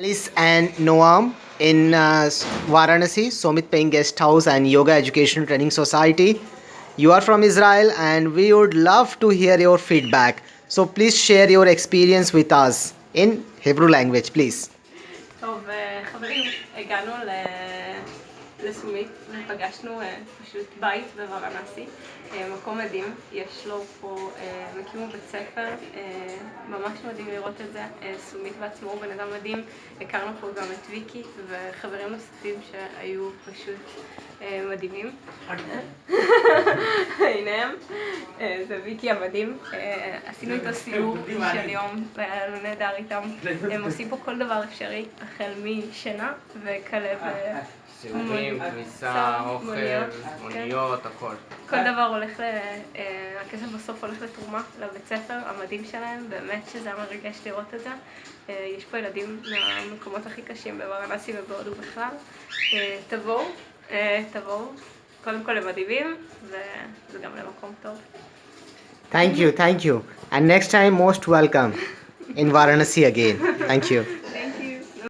Alice and Noam in Varanasi, Somit Paying Guest House and Yoga Education Training Society. You are from Israel and we would love to hear your feedback. So please share your experience with us in Hebrew language, please. טוב, חברים, הגענו לסומית ופגשנו פשוט בית בוורנסי, מקום מדהים, יש לו פה, הם הקימו בית ספר, ממש מדהים לראות את זה, סומית בעצמו הוא בן אדם מדהים, הכרנו פה גם את ויקי וחברים נוספים שהיו פשוט מדהימים. הנה הם, זה ויקי המדהים, עשינו איתו סיור של יום והיה לנו נהדר איתם, הם עושים פה כל דבר אפשרי, החל משינה וכלב סיורים, כניסה, אוכל, מוניות, הכל. כל דבר הולך, הכסף בסוף הולך לתרומה לבית ספר המדהים שלהם, באמת שזה היה מרגש לראות את זה. יש פה ילדים מהמקומות הכי קשים בוורנסי ובהודו בכלל. תבואו, קודם כל למדהימים וזה גם למקום טוב. Thank you. And next time, most welcome in Varanasi again. Thank you.